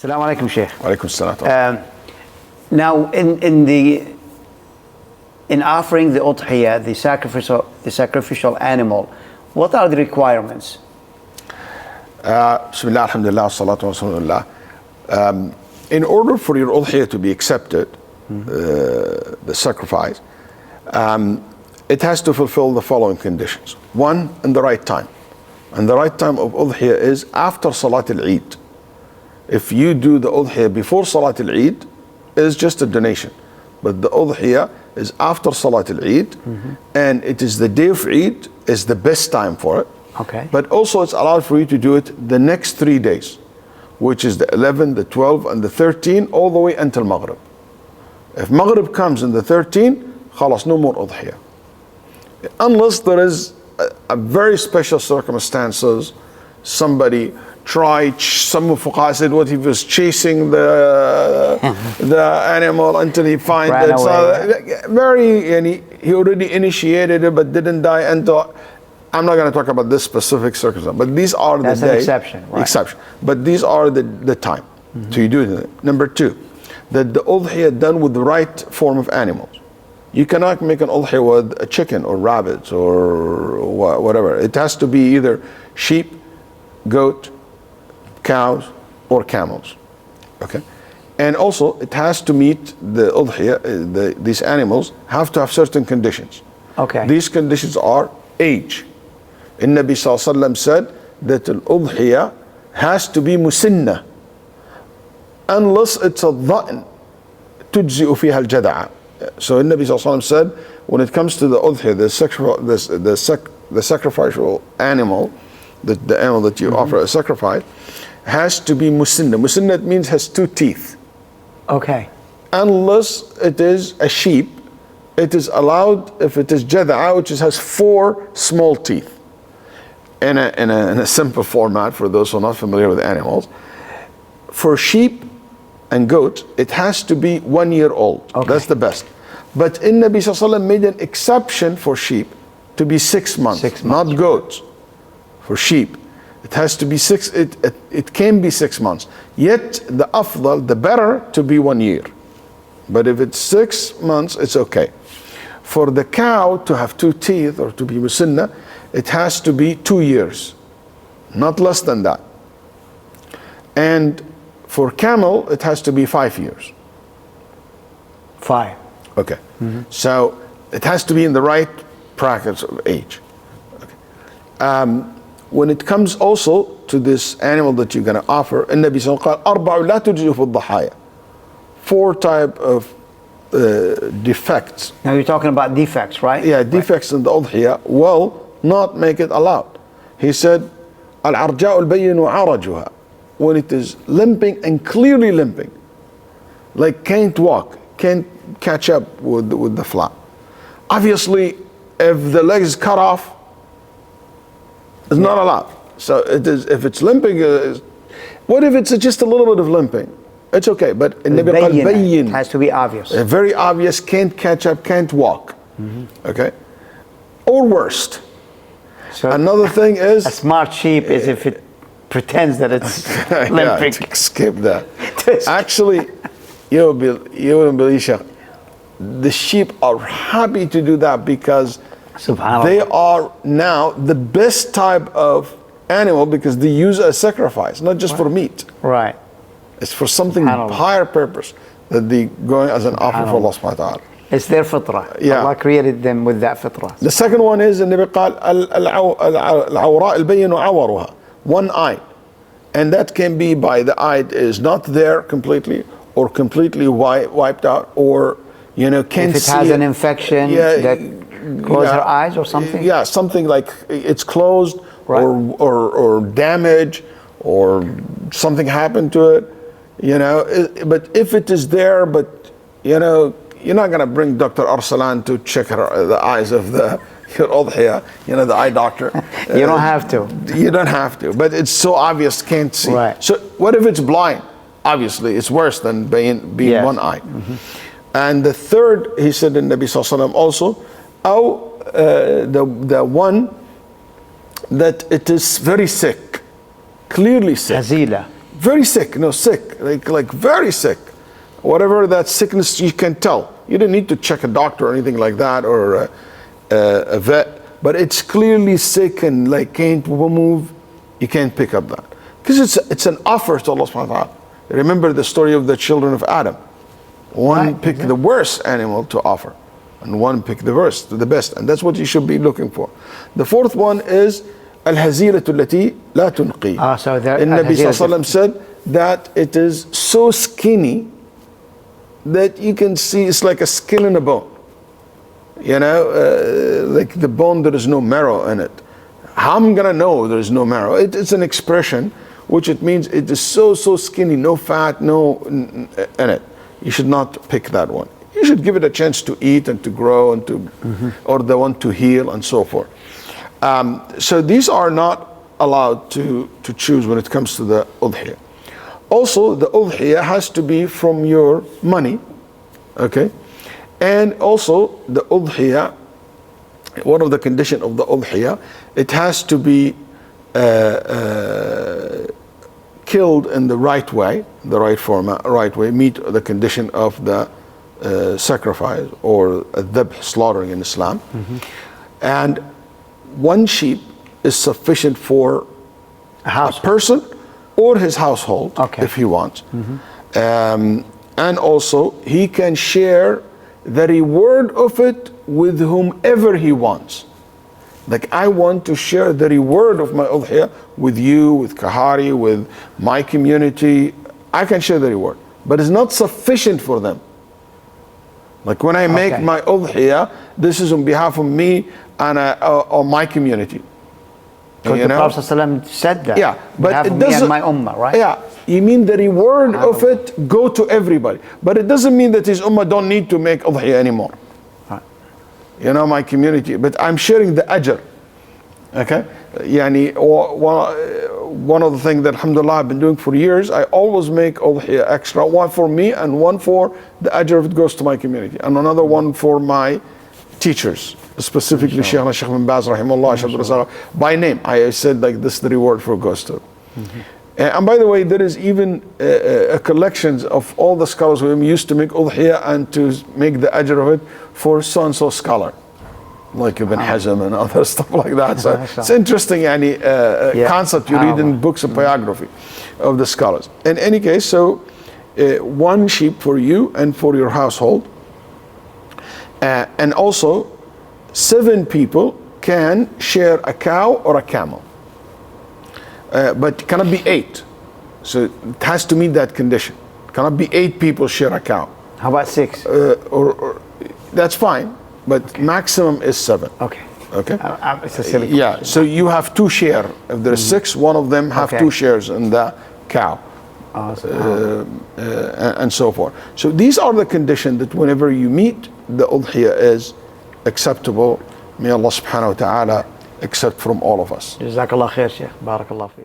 Assalamu alaikum, Sheikh. Alaikum salam. Now, in offering the udhiyah, the sacrificial animal, what are the requirements? Bismillah, alhamdulillah, salatu wa rasulullah. In order for your udhiyah to be accepted, the sacrifice, it has to fulfill the following conditions. One, in the right time. And the right time of udhiyah is after Salat al-Eid. If you do the udhiyah before Salat al-Eid, it's just a donation. But the udhiyah is after Salat al-Eid, and it is the day of Eid is the best time for it. Okay. But also it's allowed for you to do it the next 3 days, which is the 11, the 12, and the 13, all the way until Maghrib. If Maghrib comes in the 13, khalas, no more udhiyah. Unless there is a very special circumstances, somebody tried, some of Fuqaha said what he was chasing the animal until he find it. So he already initiated it but didn't die until, I'm not going to talk about this specific circumstance, but these are That's the an day. Exception, right? Exception. But these are the time. So you do it. Number two, that the udhiyah done with the right form of animals. You cannot make an udhiyah with a chicken or rabbits or whatever. It has to be either sheep, goat, cows, or camels. Okay? And also, it has to meet the udhiyah, these animals have to have certain conditions. Okay. These conditions are age. Nabi Sallallahu Alaihi Wasallam said that al udhiyah has to be musinna, unless it's a dha'n, tujzi'u fiha al-jada'a. So Nabi Sallallahu Alaihi Wasallam said, when it comes to the udhiyah, the sacrificial animal, the animal that you offer a sacrifice, has to be musinna. Musinna means has 2 teeth. Okay. Unless it is a sheep, it is allowed if it is jada'a, which has 4 small teeth. In a simple format for those who are not familiar with animals. For sheep and goats, it has to be 1 year old. Okay. That's the best. But Nabi Sallallahu Alaihi Wasallam made an exception for sheep to be 6 months, 6 months, not goats. For sheep, it has to be it can be 6 months. Yet the afdal, the better, to be 1 year. But if it's 6 months, it's okay. For the cow to have 2 teeth or to be musinna, it has to be 2 years, not less than that. And for camel, it has to be 5 years. 5. Okay. So it has to be in the right brackets of age. Okay. When it comes also to this animal that you're going to offer, Nabi Sallallahu Alaihi Wasallam, 4 type of defects. Now you're talking about defects, right? Yeah, defects in the udhiyah will not make it allowed. He said, Al-arja'u al-bayyinu arajuha. When it is limping and clearly limping, like can't walk, can't catch up with the flat. Obviously, if the leg is cut off, it's not allowed. So it is, if it's limping, what if it's just a little bit of limping? It's okay, but it has to be obvious. Very obvious, can't catch up, can't walk. Okay? Or worst. So another thing is, a smart sheep is if it pretends that it's limping. Yeah, skip that. Actually, you wouldn't believe, Sheikh, the sheep are happy to do that because they are now the best type of animal because they use a sacrifice, not just for meat. Right. It's for something higher purpose that they going as an offer for Allah subhanahu wa ta'ala. It's their fitrah. Yeah. Allah created them with that fitrah. The second one is the Nabi قال العوراء البين عورها, one eye, and that can be by the eye is not there completely or completely wiped out, or can't if it see has an infection that closes her eyes or something. Yeah, something like it's closed, right, or damage or something happened to it. But if it is there, but you're not going to bring Dr. Arsalan to check the eyes of your udhiyah, the eye doctor. You don't have to. You don't have to, but it's so obvious, can't see. Right. So what if it's blind? Obviously, it's worse than being yes, one eye. And the third, he said in Nabi Sallallahu Alaihi Wasallam also, the one that it is very sick, clearly sick. Hazila. very sick, no, sick, like very sick. Whatever that sickness, you can tell. You don't need to check a doctor or anything like that, or a vet, but it's clearly sick and like can't move. You can't pick up that, because it's an offer to Allah subhanahu wa ta'ala. Remember the story of the children of Adam. One picked the worst animal to offer, and one picked the best, and that's what you should be looking for. The fourth one is al-haziratu allati la tunqi. So the Nabi sallallahu alaihi wasallam said that it is so skinny that you can see it's like a skin and a bone. You know, like the bone, there is no marrow in it. How am I gonna know there is no marrow? It's an expression, which it means it is so skinny, no fat, no in it. You should not pick that one. You should give it a chance to eat and to grow and to, or the one to heal and so forth. So these are not allowed to choose when it comes to the udhiyah. Also, the udhiyah has to be from your money, okay? And also the udhiyah, one of the conditions of the udhiyah, it has to be killed in the right way, the right format, right way, meet the condition of the sacrifice or dhabh, slaughtering in Islam. And one sheep is sufficient for a person or his household, if he wants. And also he can share the reward of it with whomever he wants. Like, I want to share the reward of my udhiyah with you, with Kahari, with my community. I can share the reward, but it's not sufficient for them. Like when I make my udhiyah, this is on behalf of me and or my community. Because the Prophet ﷺ said that. Yeah, but it me doesn't. and my ummah, right? Yeah, you mean the reward of it go to everybody, but it doesn't mean that his ummah don't need to make udhiyah anymore. You know, my community, but I'm sharing the ajr. Okay, yani, one of the things that alhamdulillah I've been doing for years, I always make udhiyah extra, one for me and one for the ajr if it goes to my community, and another one for my teachers, specifically Shaykh bin Baz rahimahullah, by name. I said like this, the reward for goes to. And by the way, there is even a collections of all the scholars who used to make udhiyah and to make the ajr of it for so-and-so scholar, like Ibn Hazm and other stuff like that. So it's interesting concept you read in books of biography of the scholars. In any case, so one sheep for you and for your household. And also 7 people can share a cow or a camel. But it cannot be 8. So it has to meet that condition. It cannot be 8 people share a cow. How about 6? Or that's fine, but maximum is 7. Okay. It's a silly question. So you have 2 share. If there is 6, one of them have 2 shares in the cow. And so forth. So these are the conditions that whenever you meet, the udhiyah is acceptable. May Allah subhanahu wa ta'ala accept from all of us. Jazakallah khair, Sheikh. Barakallah fi.